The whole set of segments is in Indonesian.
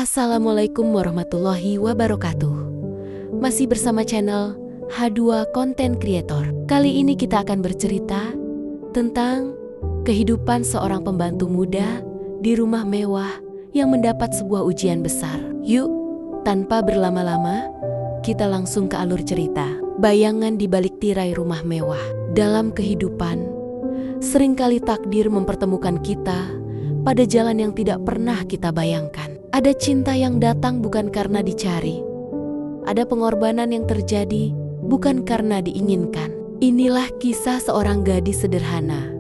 Assalamualaikum warahmatullahi wabarakatuh. Masih bersama channel H2 Content Creator. Kali ini kita akan bercerita tentang kehidupan seorang pembantu muda di rumah mewah yang mendapat sebuah ujian besar. Yuk, tanpa berlama-lama, kita langsung ke alur cerita. Bayangan di balik tirai rumah mewah. Dalam kehidupan, seringkali takdir mempertemukan kita pada jalan yang tidak pernah kita bayangkan. Ada cinta yang datang bukan karena dicari. Ada pengorbanan yang terjadi bukan karena diinginkan. Inilah kisah seorang gadis sederhana,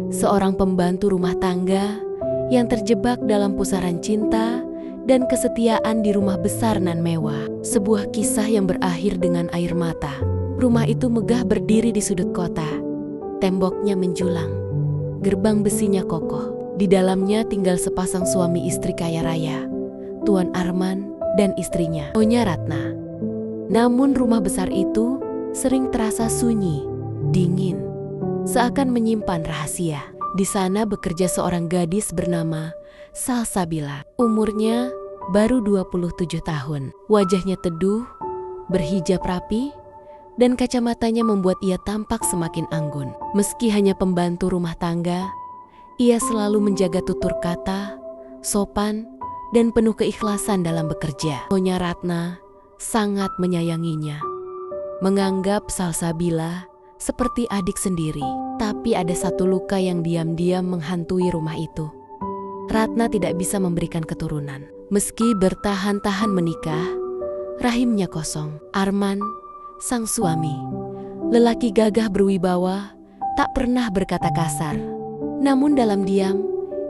seorang pembantu rumah tangga yang terjebak dalam pusaran cinta dan kesetiaan di rumah besar nan mewah. Sebuah kisah yang berakhir dengan air mata. Rumah itu megah berdiri di sudut kota. Temboknya menjulang, gerbang besinya kokoh. Di dalamnya tinggal sepasang suami istri kaya raya, Tuan Arman dan istrinya, Nyonya Ratna. Namun rumah besar itu sering terasa sunyi, dingin, seakan menyimpan rahasia. Di sana bekerja seorang gadis bernama Salsabila. Umurnya baru 27 tahun. Wajahnya teduh, berhijab rapi, dan kacamatanya membuat ia tampak semakin anggun. Meski hanya pembantu rumah tangga, ia selalu menjaga tutur kata, sopan, dan penuh keikhlasan dalam bekerja. Nyonya Ratna sangat menyayanginya, menganggap Salsabila seperti adik sendiri. Tapi ada satu luka yang diam-diam menghantui rumah itu. Ratna tidak bisa memberikan keturunan. Meski bertahan-tahan menikah, rahimnya kosong. Arman, sang suami, lelaki gagah berwibawa, tak pernah berkata kasar. Namun dalam diam,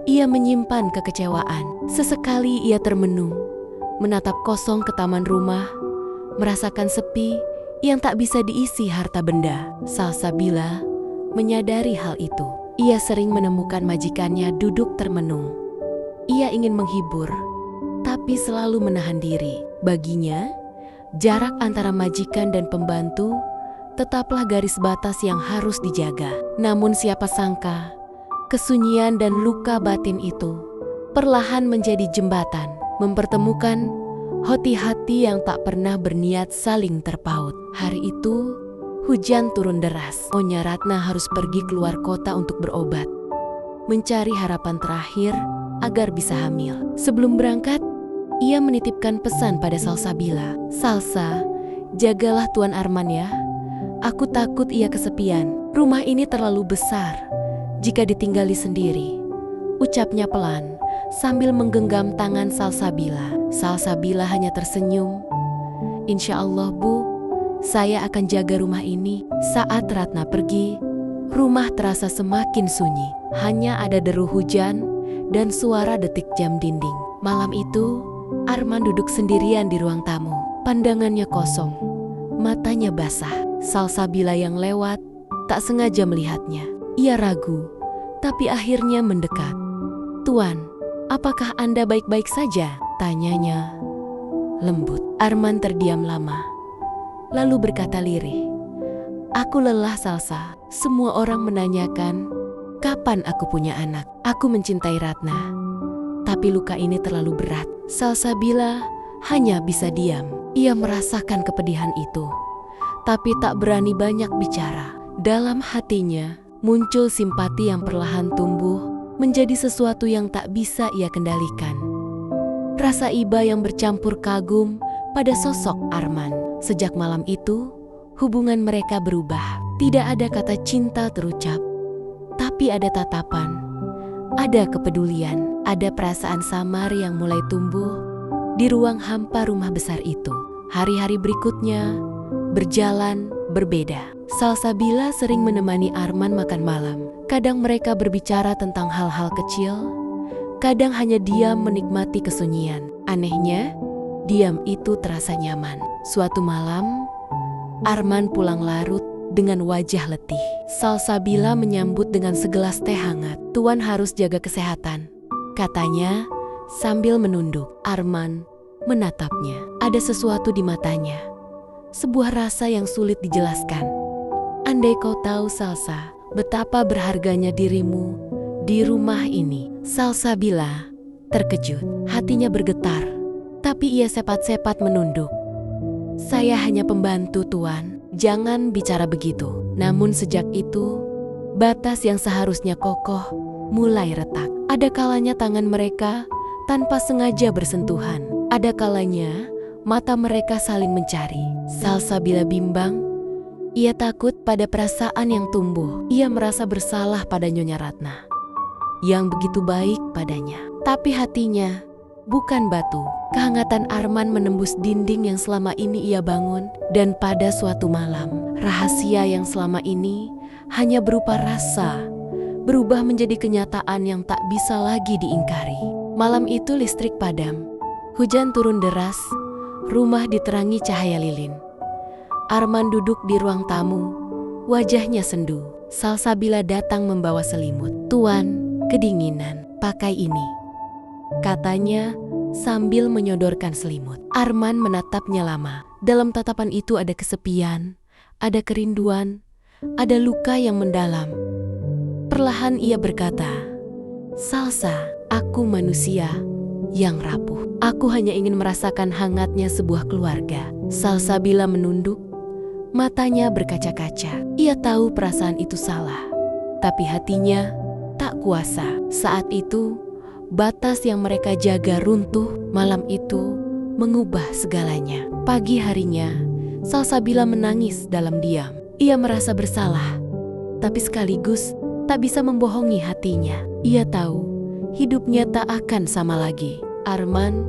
ia menyimpan kekecewaan. Sesekali ia termenung, menatap kosong ke taman rumah, merasakan sepi yang tak bisa diisi harta benda. Salsabila menyadari hal itu. Ia sering menemukan majikannya duduk termenung. Ia ingin menghibur, tapi selalu menahan diri. Baginya, jarak antara majikan dan pembantu tetaplah garis batas yang harus dijaga. Namun siapa sangka, kesunyian dan luka batin itu perlahan menjadi jembatan, mempertemukan hati-hati yang tak pernah berniat saling terpaut. Hari itu, hujan turun deras. Nyonya Ratna harus pergi keluar kota untuk berobat, mencari harapan terakhir agar bisa hamil. Sebelum berangkat, ia menitipkan pesan pada Salsabila. "Salsa, jagalah Tuan Arman ya. Aku takut ia kesepian. Rumah ini terlalu besar jika ditinggali sendiri," ucapnya pelan sambil menggenggam tangan Salsabila. Salsabila hanya tersenyum. "Insya Allah Bu, saya akan jaga rumah ini." Saat Ratna pergi, rumah terasa semakin sunyi. Hanya ada deru hujan dan suara detik jam dinding. Malam itu, Arman duduk sendirian di ruang tamu. Pandangannya kosong, matanya basah. Salsabila yang lewat tak sengaja melihatnya. Ia ragu, tapi akhirnya mendekat. "Tuan, apakah Anda baik-baik saja?" tanyanya lembut. Arman terdiam lama, lalu berkata lirih, "Aku lelah Salsa. Semua orang menanyakan kapan aku punya anak. Aku mencintai Ratna, tapi luka ini terlalu berat." Salsabila hanya bisa diam. Ia merasakan kepedihan itu, tapi tak berani banyak bicara. Dalam hatinya muncul simpati yang perlahan tumbuh menjadi sesuatu yang tak bisa ia kendalikan. Rasa iba yang bercampur kagum pada sosok Arman. Sejak malam itu, hubungan mereka berubah. Tidak ada kata cinta terucap, tapi ada tatapan, ada kepedulian, ada perasaan samar yang mulai tumbuh di ruang hampa rumah besar itu. Hari-hari berikutnya berjalan berbeda. Salsabila sering menemani Arman makan malam. Kadang mereka berbicara tentang hal-hal kecil, kadang hanya diam menikmati kesunyian. Anehnya, diam itu terasa nyaman. Suatu malam, Arman pulang larut dengan wajah letih. Salsabila menyambut dengan segelas teh hangat. "Tuan harus jaga kesehatan," katanya sambil menunduk. Arman menatapnya. Ada sesuatu di matanya, sebuah rasa yang sulit dijelaskan. "Andai kau tahu Salsa, betapa berharganya dirimu di rumah ini." Salsabila terkejut, hatinya bergetar. Tapi ia sepat-sepat menunduk. "Saya hanya pembantu, Tuan. Jangan bicara begitu." Namun sejak itu, batas yang seharusnya kokoh mulai retak. Ada kalanya tangan mereka tanpa sengaja bersentuhan. Ada kalanya mata mereka saling mencari. Salsabila bimbang. Ia takut pada perasaan yang tumbuh. Ia merasa bersalah pada Nyonya Ratna yang begitu baik padanya. Tapi hatinya bukan batu. Kehangatan Arman menembus dinding yang selama ini ia bangun. Dan pada suatu malam, rahasia yang selama ini hanya berupa rasa berubah menjadi kenyataan yang tak bisa lagi diingkari. Malam itu listrik padam. Hujan turun deras. Rumah diterangi cahaya lilin. Arman duduk di ruang tamu. Wajahnya sendu. Salsabila datang membawa selimut. "Tuan, kedinginan. Pakai ini," katanya sambil menyodorkan selimut. Arman menatapnya lama. Dalam tatapan itu ada kesepian, ada kerinduan, ada luka yang mendalam. Perlahan ia berkata, "Salsa, aku manusia yang rapuh. Aku hanya ingin merasakan hangatnya sebuah keluarga." Salsabila menunduk, matanya berkaca-kaca. Ia tahu perasaan itu salah, tapi hatinya tak kuasa. Saat itu, batas yang mereka jaga runtuh. Malam itu mengubah segalanya. Pagi harinya, Salsabila menangis dalam diam. Ia merasa bersalah, tapi sekaligus tak bisa membohongi hatinya. Ia tahu hidupnya tak akan sama lagi. Arman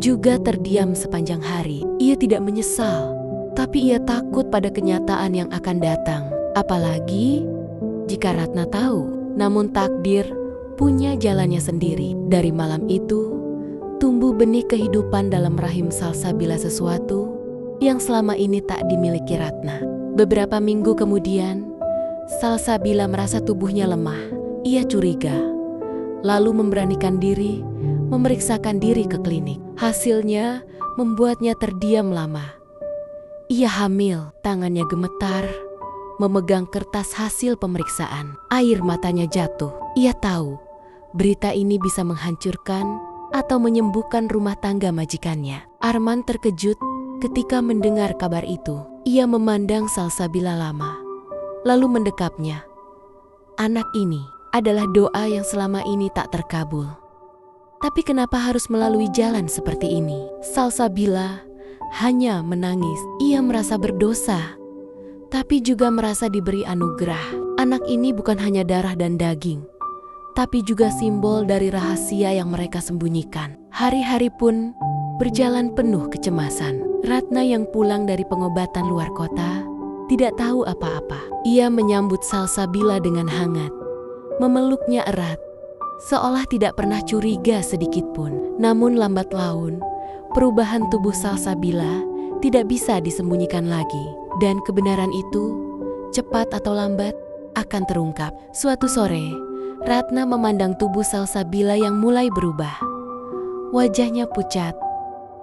juga terdiam sepanjang hari. Ia tidak menyesal, tapi ia takut pada kenyataan yang akan datang. Apalagi jika Ratna tahu. Namun takdir punya jalannya sendiri. Dari malam itu, tumbuh benih kehidupan dalam rahim Salsabila, sesuatu yang selama ini tak dimiliki Ratna. Beberapa minggu kemudian, Salsabila merasa tubuhnya lemah. Ia curiga, lalu memberanikan diri memeriksakan diri ke klinik. Hasilnya membuatnya terdiam lama. Ia hamil, tangannya gemetar memegang kertas hasil pemeriksaan. Air matanya jatuh. Ia tahu berita ini bisa menghancurkan atau menyembuhkan rumah tangga majikannya. Arman terkejut ketika mendengar kabar itu. Ia memandang Salsabila lama, lalu mendekapnya. Anak ini adalah doa yang selama ini tak terkabul. Tapi kenapa harus melalui jalan seperti ini? Salsabila hanya menangis. Ia merasa berdosa, tapi juga merasa diberi anugerah. Anak ini bukan hanya darah dan daging, tapi juga simbol dari rahasia yang mereka sembunyikan. Hari-hari pun berjalan penuh kecemasan. Ratna yang pulang dari pengobatan luar kota tidak tahu apa-apa. Ia menyambut Salsabila dengan hangat, memeluknya erat, seolah tidak pernah curiga sedikit pun. Namun lambat laun, perubahan tubuh Salsabila tidak bisa disembunyikan lagi. Dan kebenaran itu, cepat atau lambat, akan terungkap. Suatu sore, Ratna memandang tubuh Salsabila yang mulai berubah. Wajahnya pucat,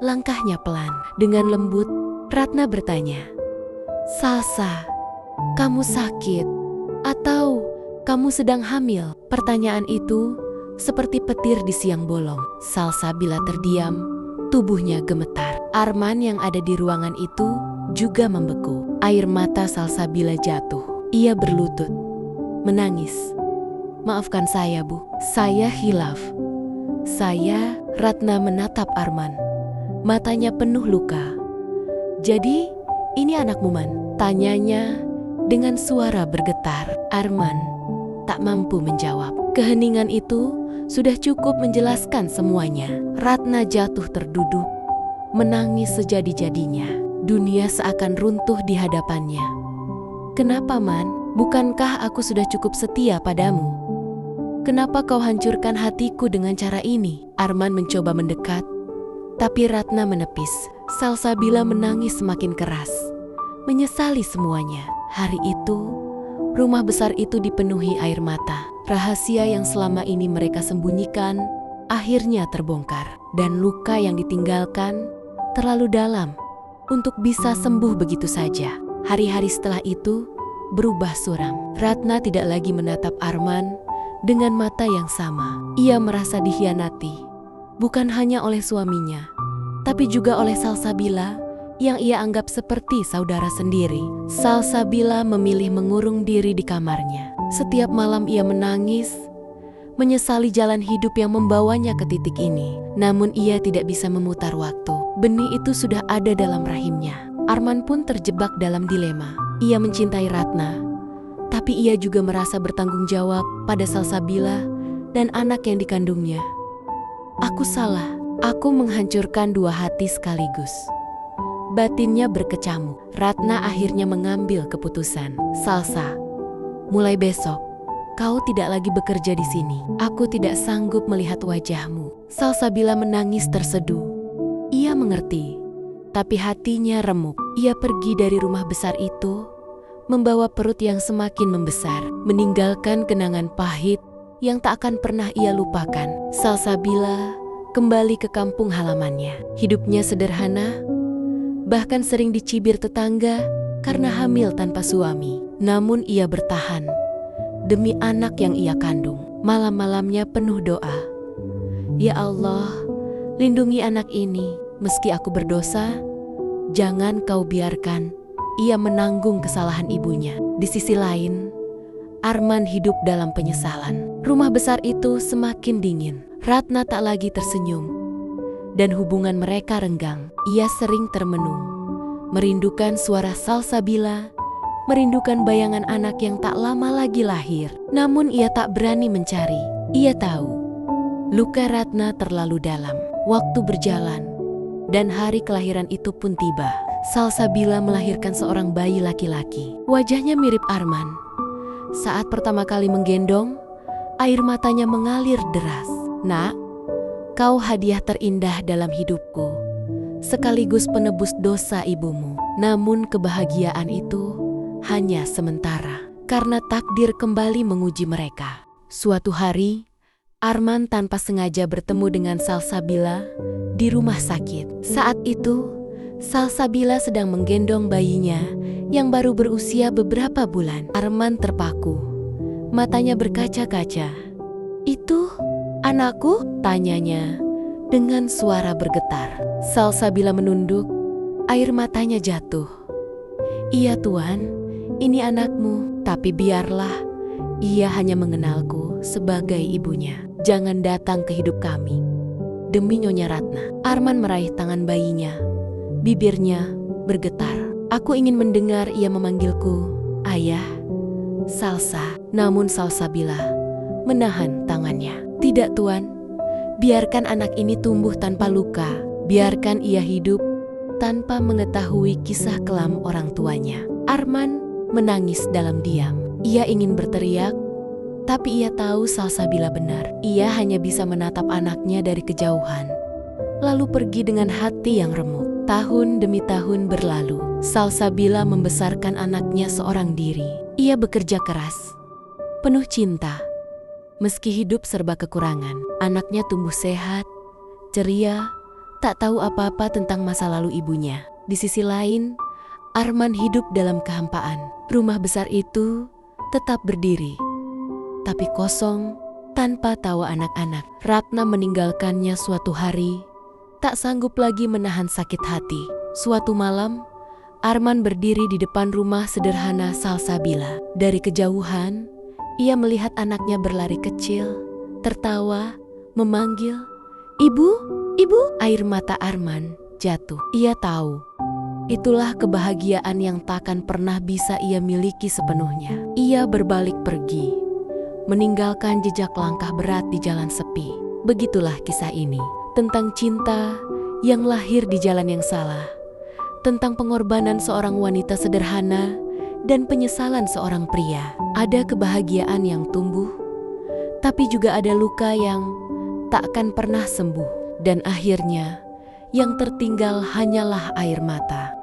langkahnya pelan. Dengan lembut, Ratna bertanya, "Salsa, kamu sakit? Atau kamu sedang hamil?" Pertanyaan itu seperti petir di siang bolong. Salsabila terdiam, tubuhnya gemetar. Arman yang ada di ruangan itu juga membeku. Air mata Salsabila jatuh. Ia berlutut, menangis. "Maafkan saya, Bu. Saya hilaf." Ratna menatap Arman. Matanya penuh luka. "Jadi, ini anakmu, Man?" tanyanya dengan suara bergetar. Arman tak mampu menjawab. Keheningan itu sudah cukup menjelaskan semuanya. Ratna jatuh terduduk, menangis sejadi-jadinya. Dunia seakan runtuh di hadapannya. "Kenapa, Man? Bukankah aku sudah cukup setia padamu? Kenapa kau hancurkan hatiku dengan cara ini?" Arman mencoba mendekat, tapi Ratna menepis. Salsabila menangis semakin keras, menyesali semuanya. Hari itu, rumah besar itu dipenuhi air mata. Rahasia yang selama ini mereka sembunyikan akhirnya terbongkar. Dan luka yang ditinggalkan terlalu dalam untuk bisa sembuh begitu saja. Hari-hari setelah itu berubah suram. Ratna tidak lagi menatap Arman dengan mata yang sama. Ia merasa dikhianati, bukan hanya oleh suaminya, tapi juga oleh Salsabila yang ia anggap seperti saudara sendiri. Salsabila memilih mengurung diri di kamarnya. Setiap malam ia menangis, menyesali jalan hidup yang membawanya ke titik ini. Namun ia tidak bisa memutar waktu. Benih itu sudah ada dalam rahimnya. Arman pun terjebak dalam dilema. Ia mencintai Ratna, tapi ia juga merasa bertanggung jawab pada Salsabila dan anak yang dikandungnya. Aku salah, aku menghancurkan dua hati sekaligus. Batinnya berkecamuk. Ratna akhirnya mengambil keputusan. Salsa, mulai besok kau tidak lagi bekerja di sini. Aku tidak sanggup melihat wajahmu. Salsabila menangis terseduh. Ia mengerti, tapi hatinya remuk. Ia pergi dari rumah besar itu, membawa perut yang semakin membesar, meninggalkan kenangan pahit yang tak akan pernah ia lupakan. Salsabila kembali ke kampung halamannya. Hidupnya sederhana, bahkan sering dicibir tetangga karena hamil tanpa suami. Namun ia bertahan demi anak yang ia kandung. Malam-malamnya penuh doa. Ya Allah, lindungi anak ini. Meski aku berdosa, jangan kau biarkan ia menanggung kesalahan ibunya. Di sisi lain, Arman hidup dalam penyesalan. Rumah besar itu semakin dingin. Ratna tak lagi tersenyum, dan hubungan mereka renggang. Ia sering termenung, merindukan suara Salsabila, merindukan bayangan anak yang tak lama lagi lahir. Namun ia tak berani mencari. Ia tahu, luka Ratna terlalu dalam. Waktu berjalan, dan hari kelahiran itu pun tiba. Salsabila melahirkan seorang bayi laki-laki. Wajahnya mirip Arman. Saat pertama kali menggendong, air matanya mengalir deras. Nak, kau hadiah terindah dalam hidupku, sekaligus penebus dosa ibumu. Namun kebahagiaan itu hanya sementara, karena takdir kembali menguji mereka. Suatu hari, Arman tanpa sengaja bertemu dengan Salsabila di rumah sakit. Saat itu, Salsabila sedang menggendong bayinya yang baru berusia beberapa bulan. Arman terpaku, matanya berkaca-kaca. "Itu anakku?" tanyanya dengan suara bergetar. Salsabila menunduk, air matanya jatuh. "Iya Tuan, ini anakmu, tapi biarlah ia hanya mengenalku sebagai ibunya. Jangan datang ke hidup kami, demi Nyonya Ratna." Arman meraih tangan bayinya. Bibirnya bergetar. "Aku ingin mendengar ia memanggilku ayah, Salsa." Namun Salsabila menahan tangannya. "Tidak Tuan, biarkan anak ini tumbuh tanpa luka. Biarkan ia hidup tanpa mengetahui kisah kelam orang tuanya." Arman menangis dalam diam. Ia ingin berteriak, tapi ia tahu Salsabila benar. Ia hanya bisa menatap anaknya dari kejauhan, lalu pergi dengan hati yang remuk. Tahun demi tahun berlalu. Salsabila membesarkan anaknya seorang diri. Ia bekerja keras, penuh cinta. Meski hidup serba kekurangan, anaknya tumbuh sehat, ceria, tak tahu apa-apa tentang masa lalu ibunya. Di sisi lain, Arman hidup dalam kehampaan. Rumah besar itu tetap berdiri, tapi kosong, tanpa tawa anak-anak. Ratna meninggalkannya suatu hari, tak sanggup lagi menahan sakit hati. Suatu malam, Arman berdiri di depan rumah sederhana Salsabila. Dari kejauhan, ia melihat anaknya berlari kecil, tertawa, memanggil, "Ibu, ibu!" Air mata Arman jatuh. Ia tahu, itulah kebahagiaan yang takkan pernah bisa ia miliki sepenuhnya. Ia berbalik pergi, meninggalkan jejak langkah berat di jalan sepi. Begitulah kisah ini, tentang cinta yang lahir di jalan yang salah, tentang pengorbanan seorang wanita sederhana dan penyesalan seorang pria. Ada kebahagiaan yang tumbuh, tapi juga ada luka yang tak akan pernah sembuh. Dan akhirnya, yang tertinggal hanyalah air mata.